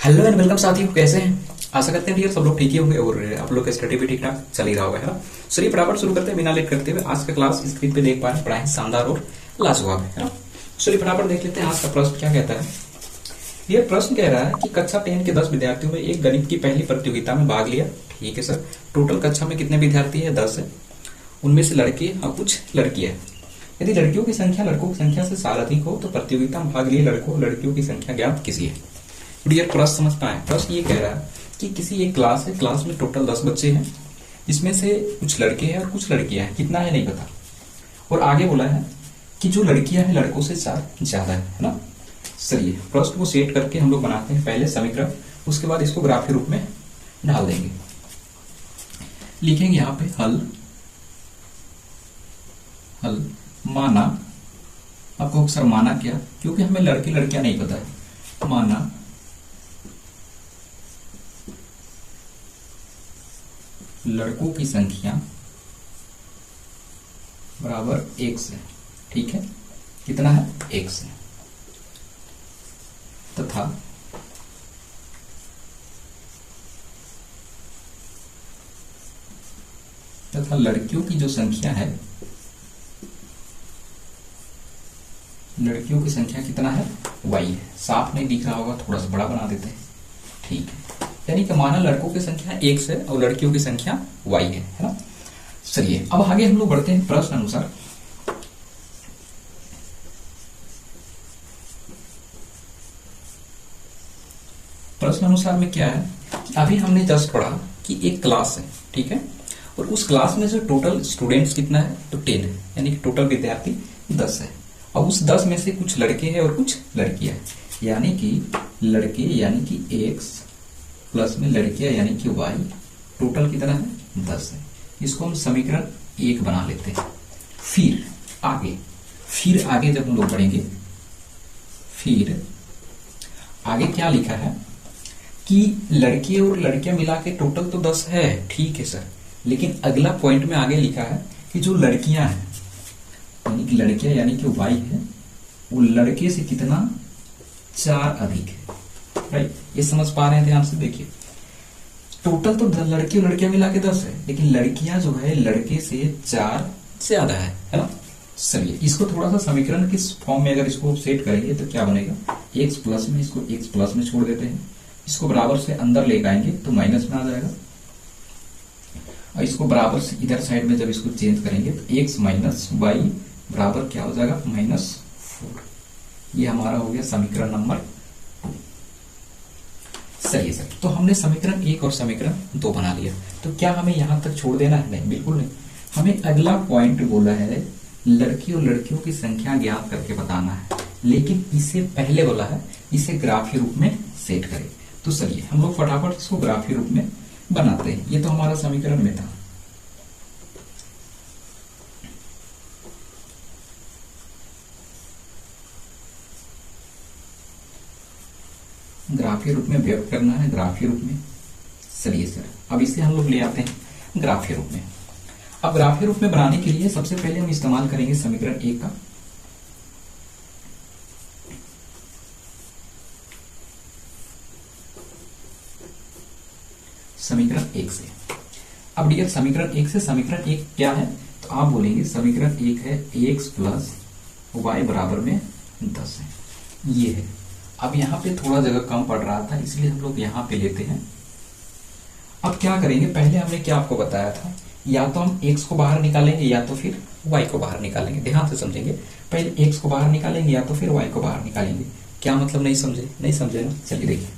Hello and welcome साथियों, कैसे हैं? आशा करते हैं डियर सब लोग ठीक ही होंगे और आप लोग का स्टडी भी ठीक ठाक चल ही रहा होगा, है ना। चलिए फटाफट शुरू करते हैं बिना लेट करते हुए। आज का क्लास स्क्रीन पे देख पा रहे हैं, पढ़ाई शानदार और लाजवाब है ना। चलिए फटाफट देख लेते हैं आज का प्रश्न क्या कहता है। ये प्रश्न कह रहा है कि कक्षा 10 के 10 विद्यार्थियों में एक गणित की पहली प्रतियोगिता में भाग लिया। ठीक है सर। टोटल कक्षा में कितने विद्यार्थी है? 10 है। उनमें से लड़के और कुछ लड़कियां हैं। यदि लड़कियों की संख्या लड़कों की संख्या से साल अधिक हो तो प्रतियोगिता में भाग लिए लड़कों और लड़कियों की संख्या ज्ञात कीजिए। डियर प्रश्न समझ पाए? प्रश्न ये कह रहा है कि किसी एक क्लास है, क्लास में टोटल 10 बच्चे हैं, इसमें से कुछ लड़के हैं और कुछ लड़कियां हैं। कितना है नहीं पता। और आगे बोला है कि जो लड़कियां हैं लड़कों से ज्यादा है ना। चलिए प्रश्न को सेट करके हम लोग बनाते हैं पहले समीकरण, उसके बाद इसको ग्राफ के रूप में डाल देंगे। लिखेंगे यहाँ पे हल माना। आपको सर माना क्या, क्योंकि हमें लड़के लड़कियां नहीं पता है। माना लड़कों की संख्या बराबर 1 से। ठीक है, कितना है? 1 से। तथा लड़कियों की जो संख्या है, लड़कियों की संख्या कितना है? y है। साफ नहीं दिख रहा होगा, थोड़ा सा बड़ा बना देते हैं। ठीक है, यानी कि माना लड़कों की संख्या 1 से और लड़कियों की संख्या y है ना। चलिए अब आगे हम लोग बढ़ते हैं प्रश्न अनुसार। प्रश्न अनुसार में क्या है कि अभी हमने जस्ट पढ़ा कि एक क्लास है, ठीक है, और उस क्लास में से टोटल स्टूडेंट्स कितना है? तो 10 है, यानी कि टोटल विद्यार्थी 10 है। और उस 10 में से कुछ लड़के हैं और कुछ लड़कियां हैं, यानी कि लड़के यानी कि x प्लस में लड़कियां यानी कि y, टोटल कितना है? 10 है। इसको हम समीकरण 1 बना लेते हैं। फिर आगे जब हम लोग बढ़ेंगे, फिर आगे क्या लिखा है कि लड़के और लड़कियां मिला के टोटल तो 10 है। ठीक है सर, लेकिन अगला पॉइंट में आगे लिखा है कि जो लड़कियां हैं यानी कि लड़कियां यानी कि y है, वो लड़के से कितना? 4 अधिक है। राइट, ये समझ पा रहे हैं? ध्यान से देखिए, टोटल तो लड़के और लड़कियां मिला के 10 है, लेकिन लड़कियां जो है लड़के से 4 ज्यादा है ना। चलिए इसको थोड़ा सा समीकरण किस फॉर्म में अगर इसको सेट करेंगे तो क्या बनेगा? x प्लस में, इसको x प्लस में छोड़ देते हैं, इसको बराबर से अंदर लेकर आएंगे तो माइनस में आ जाएगा, और इसको बराबर से इधर साइड में जब इसको चेंज करेंगे तो x माइनस वाई बराबर क्या हो जाएगा? -4। ये हमारा हो गया समीकरण नंबर 2। सही है सर। तो हमने समीकरण 1 और समीकरण 2 बना लिया। तो क्या हमें यहां तक छोड़ देना है? नहीं, बिल्कुल नहीं। हमें अगला पॉइंट बोला है लड़की और लड़कियों की संख्या ज्ञात करके बताना है, लेकिन इससे पहले बोला है इसे ग्राफ के रूप में सेट करें। तो चलिए हम लोग फटाफट इसको ग्राफ के रूप में बनाते हैं। ये तो हमारा समीकरण में था। ग्राफ के रूप में व्यक्त करना है, ग्राफ के रूप में। चलिए सर, अब इसे हम लोग ले आते हैं ग्राफ के रूप में। अब ग्राफ के रूप में बनाने के लिए सबसे पहले हम इस्तेमाल करेंगे समीकरण 1 का। समीकरण 1 से अब डियर समीकरण 1 से समीकरण 1 क्या है? तो आप बोलेंगे समीकरण 1 है x प्लस वाई बराबर में 10 है। ये है। अब यहाँ पे थोड़ा जगह कम पड़ रहा था, इसलिए हम लोग यहाँ पे लेते हैं। अब क्या करेंगे, पहले हमने क्या आपको बताया था, या तो हम x को बाहर निकालेंगे या तो फिर y को बाहर निकालेंगे। ध्यान से समझेंगे, पहले x को बाहर निकालेंगे या तो फिर y को बाहर निकालेंगे। क्या मतलब? नहीं समझे ना। चलिए देखिए,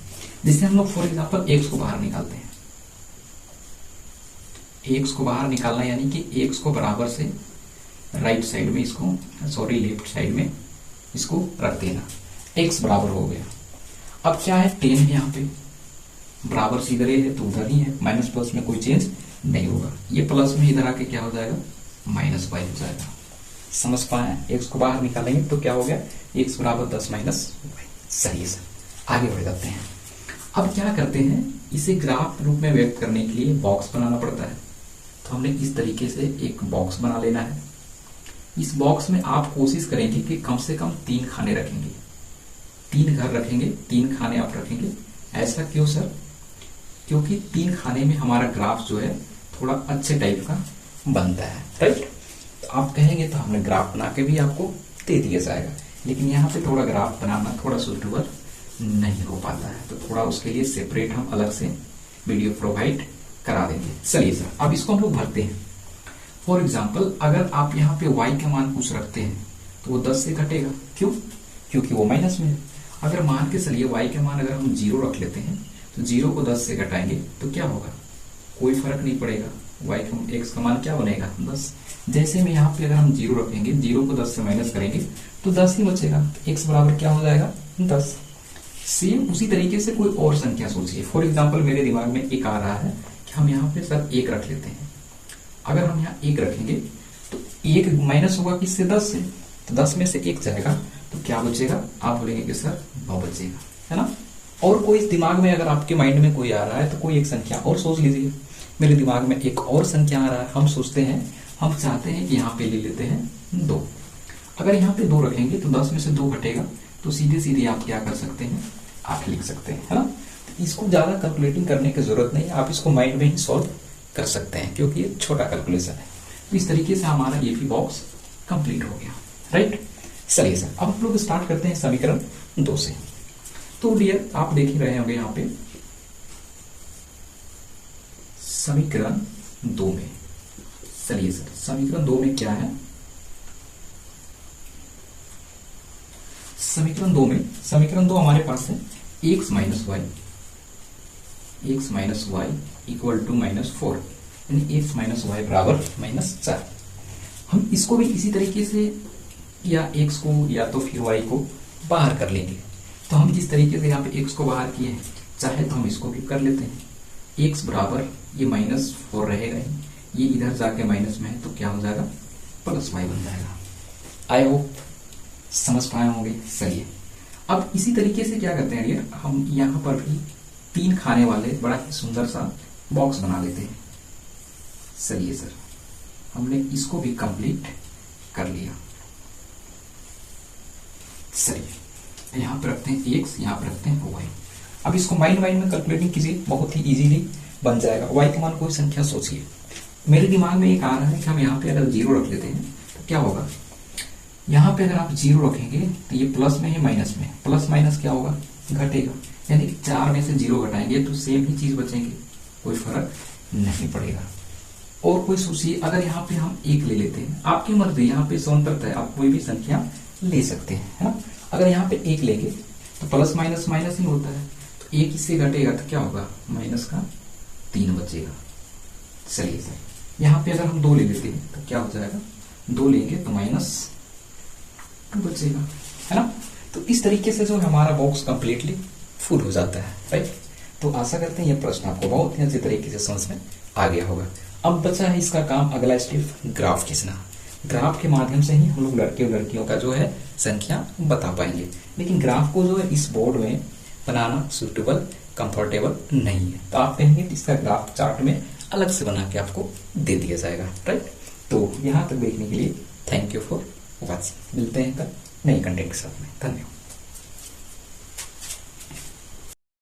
जैसे हम लोग फॉर एग्जाम्पल x को बाहर निकालते हैं। x को बाहर निकालना यानी कि x को बराबर से राइट साइड में इसको, सॉरी लेफ्ट साइड में इसको रख देना। x बराबर हो गया। अब क्या है? 10 है यहाँ पे, बराबर से इधर है तो उधर ही है, माइनस प्लस में कोई चेंज नहीं होगा। ये प्लस में इधर आके क्या हो जाएगा? -y हो जाएगा। समझ पाए? x को बाहर निकालेंगे तो क्या हो गया? x बराबर 10 माइनस y। सही है सर, आगे बढ़ जाते हैं। अब क्या करते हैं, इसे ग्राफ रूप में व्यक्त करने के लिए बॉक्स बनाना पड़ता है। तो हमने इस तरीके से एक बॉक्स बना लेना है। इस बॉक्स में आप कोशिश करेंगे कि कम से कम 3 खाने रखेंगे, 3 घर रखेंगे, 3 खाने आप रखेंगे, ऐसा क्यों सर? क्योंकि 3 खाने में हमारा ग्राफ जो है थोड़ा अच्छे टाइप का बनता है, राइट। तो आप कहेंगे तो हमने ग्राफ बना के भी आपको दे दिया जाएगा, लेकिन यहाँ पे थोड़ा ग्राफ बनाना थोड़ा सुटेबल नहीं हो पाता है, तो थोड़ा उसके लिए सेपरेट हम अलग से वीडियो प्रोवाइड करा देंगे। चलिए सर, अब इसको हम लोग भरते हैं। फॉर एग्जाम्पल, अगर आप यहाँ पे y का मान कुछ रखते हैं तो वो 10 से घटेगा। क्यों? क्योंकि वो माइनस में है। अगर मान के चलिए y का मान अगर हम 0 रख लेते हैं तो 0 को 10 से घटाएंगे तो क्या होगा? कोई फर्क नहीं पड़ेगा, x का मान क्या बनेगा? 10। जैसे में यहाँ पे अगर हम 0 रखेंगे, 0 को 10 से माइनस करेंगे तो 10 ही बचेगा, तो x बराबर क्या हो जाएगा? 10। सेम उसी तरीके से कोई और संख्या सोचिए। फॉर एग्जाम्पल, मेरे दिमाग में एक आ रहा है कि हम यहाँ पे सर 1 रख लेते हैं। अगर हम यहाँ 1 रखेंगे तो 1 माइनस होगा किससे? 10 से, तो 10 में से 1 जाएगा तो क्या बचेगा? आप बोलेंगे कि सर 9 बचेगा, है ना। और कोई दिमाग में अगर आपके माइंड में कोई आ रहा है तो कोई एक संख्या और सोच लीजिए। मेरे दिमाग में एक और संख्या आ रहा है, हम सोचते हैं, हम चाहते हैं कि यहाँ पे ले लेते हैं 2। अगर यहाँ पे 2 रखेंगे तो 10 में से 2 घटेगा, तो सीधे सीधे आप क्या कर सकते हैं? आप लिख सकते हैं, है ना। तो इसको ज्यादा कैलकुलेटिंग करने की जरूरत नहीं है, आप इसको माइंड में ही सॉल्व कर सकते हैं क्योंकि ये छोटा कैलकुलेशन है। तो इस तरीके से हमारा ये भी बॉक्स कंप्लीट हो गया, राइट। चलिए सर, अब हम लोग स्टार्ट करते हैं समीकरण 2 से। तो डियर, आप देख ही रहे होंगे यहाँ पे समीकरण 2 में। चलिए सर, समीकरण 2 में क्या है? समीकरण 2 हमारे पास है x minus Y equal to -4, यानी x माइनस वाई बराबर -4। हम इसको भी इसी तरीके से या x को या तो फिर y को बाहर कर लेंगे। तो हम जिस तरीके से यहाँ पे x को बाहर किए हैं, चाहे तो हम इसको भी कर लेते हैं। x बराबर ये -4 रहेगा ही, ये इधर जाके माइनस में है तो क्या हो जाएगा? प्लस y बन जाएगा। आई होप समझ पाए होंगे। चलिए, अब इसी तरीके से क्या करते हैं डियर, हम यहाँ पर भी 3 खाने वाले बड़ा ही सुंदर सा बॉक्स बना लेते हैं। चलिए सर, हमने इसको भी कंप्लीट कर लिया। चलिए, यहाँ पे रखते हैं x, यहाँ पे रखते हैं y। अब इसको माइंड में कैलकुलेटिंग कीजिए, बहुत ही इजीली बन जाएगा। y का मान कोई संख्या सोचिए। मेरे दिमाग में एक आ रहा है कि हम यहाँ पे अगर 0 रख लेते हैं तो क्या होगा? यहाँ पे अगर आप 0 रखेंगे तो ये प्लस में है माइनस में, प्लस माइनस क्या होगा? घटेगा, यानी 4 में से 0 घटाएंगे तो सेम ही चीज बचेंगे, कोई फर्क नहीं पड़ेगा। और कोई सोचिए, अगर यहाँ पे हम 1 ले लेते हैं, आपकी मर्जी, यहाँ पे स्वतंत्रता है, आप कोई भी संख्या ले सकते हैं, है ना। अगर यहाँ पे 1 लेंगे तो प्लस माइनस माइनस ही होता है, तो 1 इससे घटेगा तो क्या होगा? -3 बचेगा। चलिए सर, यहाँ पे अगर हम 2 ले लेते हैं तो क्या हो जाएगा? 2 लेंगे तो -2 बचेगा, है ना। तो इस तरीके से जो हमारा बॉक्स कंप्लीटली फुल हो जाता है, राइट। तो आशा करते हैं ये प्रश्न आपको बहुत ही अच्छे तरीके से समझ में आ गया होगा। अब बचा है इसका काम, अगला स्टेप ग्राफ खींचना। ग्राफ के माध्यम से ही हम लोग लड़के और लड़कियों का जो है संख्या बता पाएंगे, लेकिन ग्राफ को जो है इस बोर्ड में बनाना सुटेबल, कंफर्टेबल नहीं है। तो आप कहेंगे कि इसका ग्राफ चार्ट में अलग से बना के आपको दे दिया जाएगा, राइट। तो यहाँ तक देखने के लिए थैंक यू फॉर वॉचिंग। मिलते हैं कल नए कंटेंट के साथ में। धन्यवाद।